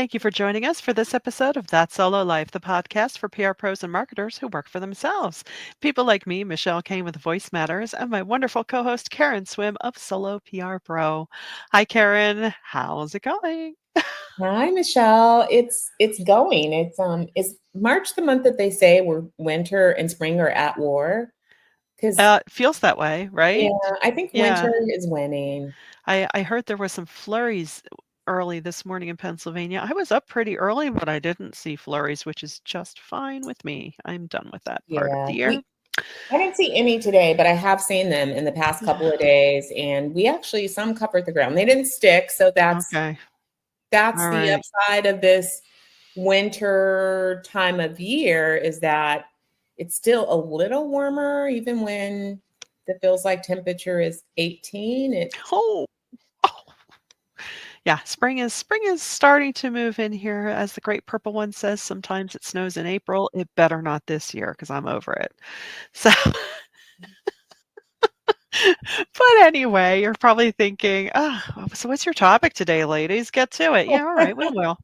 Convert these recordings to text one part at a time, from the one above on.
Thank you for joining us for this episode of That Solo Life, the podcast for PR pros and marketers who work for themselves. People like me, Michelle Kane with Voice Matters, and my wonderful co-host Karen Swim of Solo PR Pro. Hi, Karen. How's it going? Hi, Michelle. It's going. Is March the month that they say where winter and spring are at war? Because It feels that way, yeah, right? I think Yeah. winter is winning. I heard there were some flurries early this morning in Pennsylvania. I was up pretty early, but I didn't see flurries, which is just fine with me. I'm done with that part of Yeah, the year. we I didn't see any today, but I have seen them in the past couple of days, and we actually some covered the ground. They didn't stick, so Okay. that's All the right. upside of this winter time of year is that it's still a little warmer, even when it feels like temperature is 18. Oh, oh, yeah, spring is starting to move in here. As the great purple one says, sometimes it snows in April. It better not this year because I'm over it. So, but anyway, you're probably thinking, oh, so what's your topic today, ladies? Get to it. Yeah, all right, we will.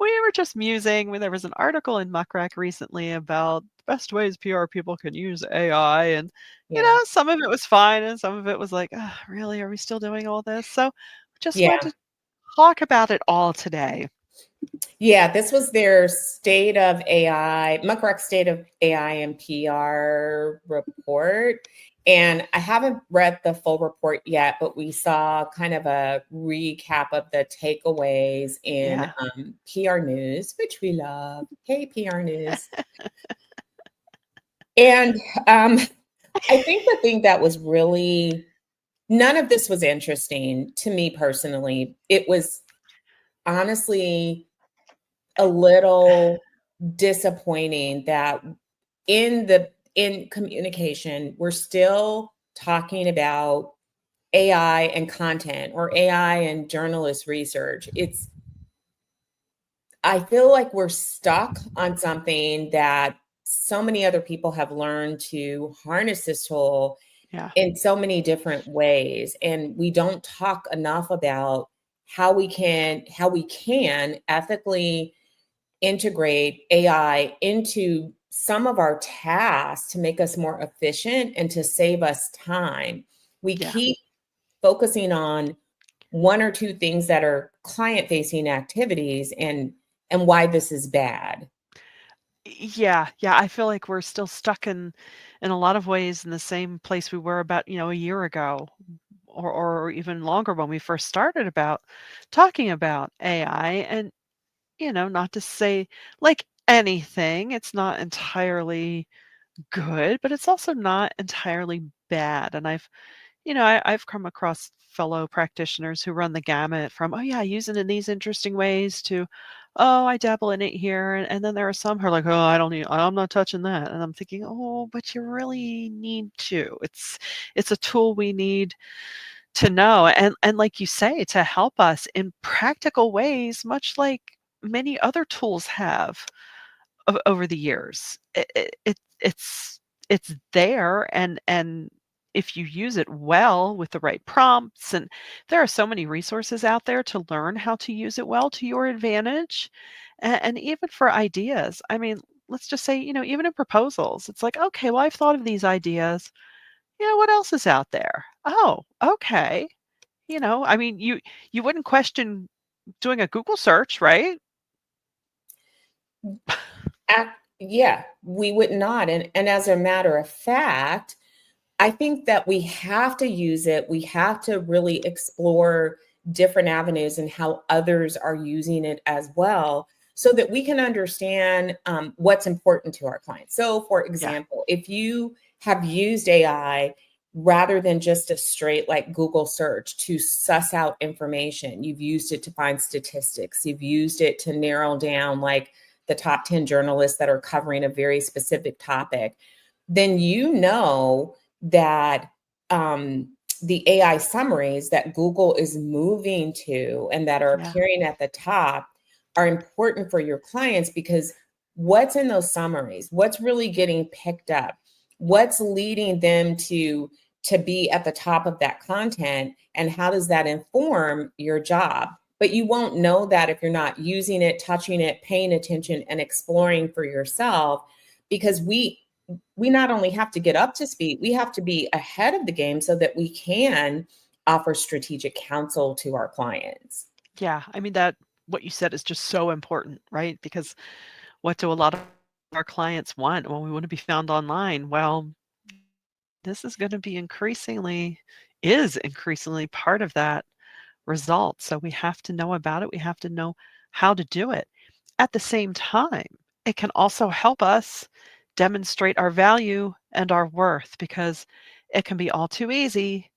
We were just musing when there was an article in Muckrack recently about the best ways PR people can use AI. And, Yeah. some of it was fine and some of it was like, oh, really? Are we still doing all this? So just Yeah. wanted to talk about it all today. Yeah. This was their state of AI, Muckrack state of AI and PR report. And I haven't read the full report yet, but we saw kind of a recap of the takeaways in Yeah. PR News, which we love. Hey, PR News. And I think the thing that was really, none of this was interesting to me personally. It was honestly a little disappointing that in communication, we're still talking about AI and content or AI and journalist research. I feel like we're stuck on something that so many other people have learned to harness this tool Yeah. in so many different ways, and we don't talk enough about how we can ethically integrate AI into some of our tasks to make us more efficient and to save us time. We Yeah. keep focusing on one or two things that are client facing activities and why this is bad. Yeah, yeah, I feel like we're still stuck in a lot of ways in the same place we were about, a year ago or even longer when we first started about talking about AI. And, not to say like anything, it's not entirely good, but it's also not entirely bad. And I've come across fellow practitioners who run the gamut from, oh yeah, I use it in these interesting ways to, oh, I dabble in it here. And then there are some who are like, oh, I'm not touching that. And I'm thinking, oh, but you really need to. It's a tool we need to know. And like you say, to help us in practical ways, much like many other tools have over the years. It's there, and if you use it well with the right prompts, and there are so many resources out there to learn how to use it well to your advantage, and even for ideas. I mean, let's just say, even in proposals, it's like, okay, well, I've thought of these ideas. What else is out there? Oh, okay. I mean, you wouldn't question doing a Google search, right? Yeah, we would not. And as a matter of fact, I think that we have to use it. We have to really explore different avenues and how others are using it as well so that we can understand what's important to our clients. So, for Yeah, example, if you have used AI rather than just a straight like Google search to suss out information, you've used it to find statistics, you've used it to narrow down like the top 10 journalists that are covering a very specific topic, then you know that the AI summaries that Google is moving to and that are yeah, appearing at the top are important for your clients because what's in those summaries, what's really getting picked up, what's leading them to be at the top of that content, and how does that inform your job? but you won't know that if you're not using it, touching it, paying attention, and exploring for yourself. Because we not only have to get up to speed, we have to be ahead of the game so that we can offer strategic counsel to our clients. Yeah, I mean, that what you said is just so important, right? Because what do a lot of our clients want? Well, we want to be found online. Well, this is going to be increasingly part of that result. So we have to know about it. We have to know how to do it. At the same time, it can also help us demonstrate our value and our worth, because it can be all too easy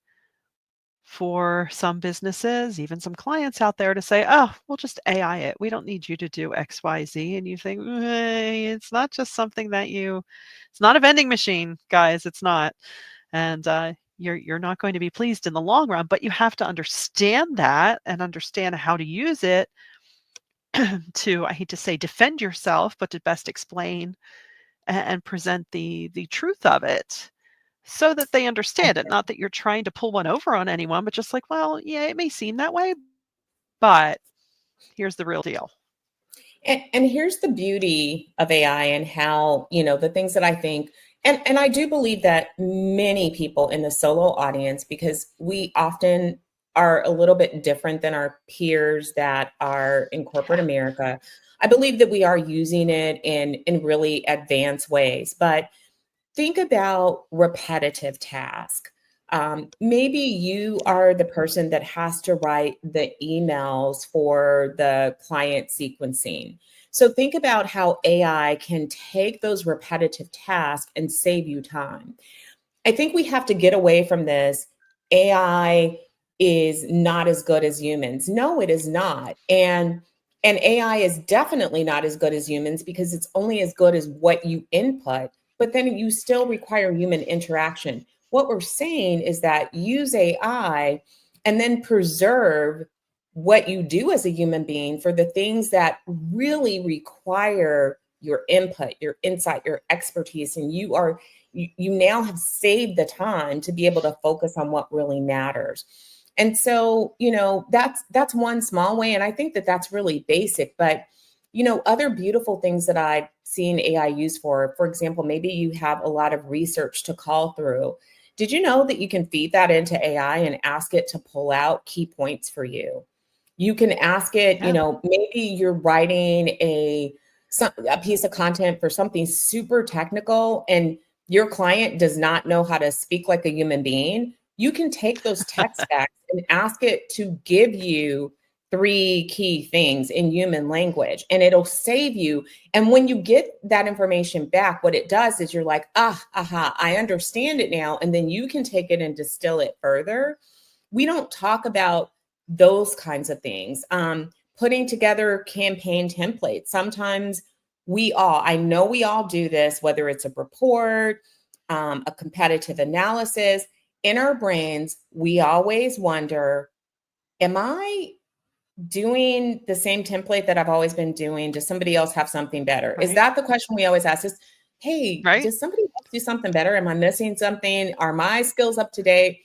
for some businesses, even some clients out there, to say, "Oh, we'll just AI it. We don't need you to do XYZ." And you think, it's not just something that it's not a vending machine, guys. It's not. And you're not going to be pleased in the long run, but you have to understand that and understand how to use it to, I hate to say, defend yourself, but to best explain and present the truth of it, so that they understand it. Not that you're trying to pull one over on anyone, but just like, well, yeah, it may seem that way, but here's the real deal. And here's the beauty of AI and how, the things that I think, and I do believe that many people in the solo audience, because we often are a little bit different than our peers that are in corporate Yeah. America. I believe that we are using it in really advanced ways. But think about repetitive tasks. Maybe you are the person that has to write the emails for the client sequencing. So think about how AI can take those repetitive tasks and save you time. I think we have to get away from this. AI is not as good as humans. No, it is not. And AI is definitely not as good as humans because it's only as good as what you input, but then you still require human interaction. What we're saying is that use AI and then preserve what you do as a human being for the things that really require your input, your insight, your expertise, and you now have saved the time to be able to focus on what really matters. And so, that's one small way, and I think that that's really basic. But other beautiful things that I've seen AI used for example, maybe you have a lot of research to call through. Did you know that you can feed that into AI and ask it to pull out key points for you? You can ask it, Yeah. maybe you're writing a piece of content for something super technical and your client does not know how to speak like a human being. You can take those tech stacks and ask it to give you three key things in human language and it'll save you. And when you get that information back, what it does is you're like, I understand it now. And then you can take it and distill it further. We don't talk about those kinds of things. Putting together campaign templates. Sometimes I know we all do this, whether it's a report, a competitive analysis. In our brains, we always wonder, am I doing the same template that I've always been doing? Does somebody else have something better? Is Right. that the question we always ask? Is, hey, Right. does somebody else do something better? Am I missing something? Are my skills up to date?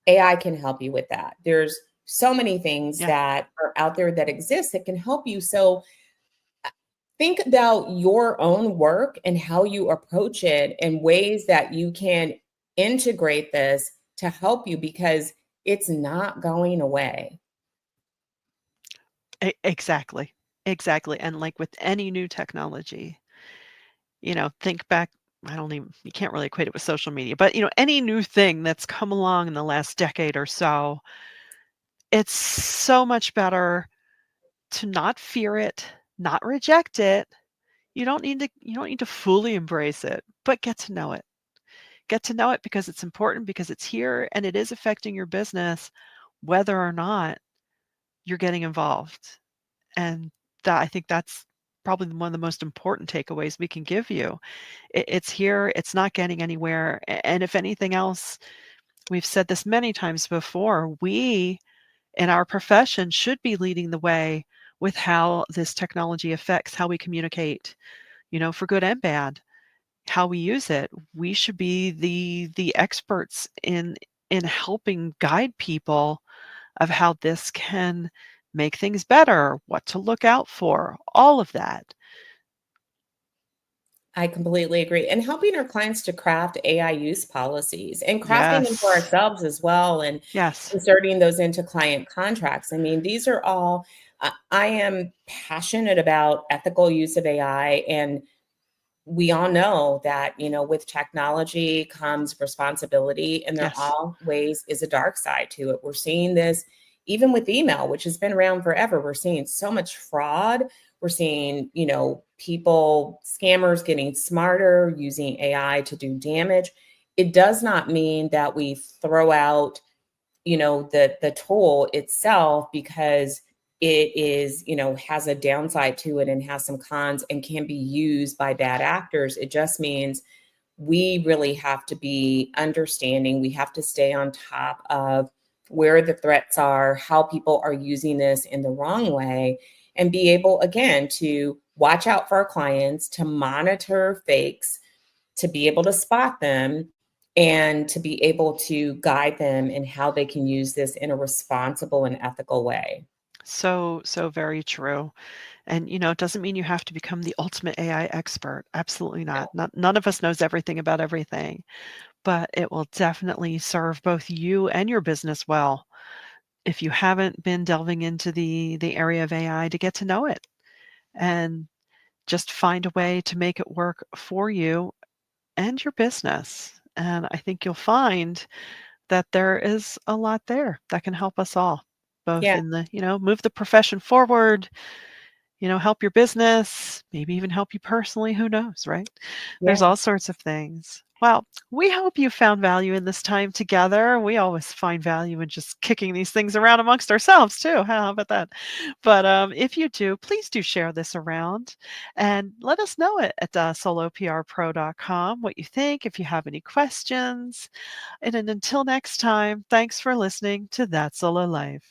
AI can help you with that. There's so many things Yeah. that are out there that exist that can help you. So think about your own work and how you approach it and ways that you can integrate this to help you because it's not going away. Exactly. Exactly. And like with any new technology, think back. I don't even, you can't really equate it with social media, but any new thing that's come along in the last decade or so, it's so much better to not fear it, not reject it. You don't need to fully embrace it, but get to know it. Get to know it because it's important, because it's here and it is affecting your business, whether or not you're getting involved. And I think that's probably one of the most important takeaways we can give you. It's here, it's not getting anywhere. And if anything else, we've said this many times before, we in our profession should be leading the way with how this technology affects how we communicate, for good and bad, how we use it. We should be the experts in helping guide people of how this can make things better, what to look out for, all of that. I completely agree. And helping our clients to craft AI use policies and crafting them for Yes. ourselves as well and Yes. inserting those into client contracts. I mean, these are all, I am passionate about ethical use of AI. And we all know that, with technology comes responsibility, and there Yes. always is a dark side to it. We're seeing this even with email, which has been around forever. We're seeing so much fraud. We're seeing, people, scammers getting smarter, using AI to do damage. It does not mean that we throw out the tool itself because it is has a downside to it and has some cons and can be used by bad actors. It just means we really have to be understanding. We have to stay on top of where the threats are, how people are using this in the wrong way, and be able again to watch out for our clients, to monitor fakes, to be able to spot them, and to be able to guide them in how they can use this in a responsible and ethical way. So, so very true. And, it doesn't mean you have to become the ultimate AI expert. Absolutely not. None of us knows everything about everything, but it will definitely serve both you and your business well if you haven't been delving into the area of AI to get to know it and just find a way to make it work for you and your business. And I think you'll find that there is a lot there that can help us all, both Yeah, in the, move the profession forward, help your business, maybe even help you personally, who knows, right? There's yeah, all sorts of things. Well, we hope you found value in this time together. We always find value in just kicking these things around amongst ourselves too. How about that? But if you do, please do share this around and let us know it at soloprpro.com what you think, if you have any questions. And until next time, thanks for listening to That Solo Life.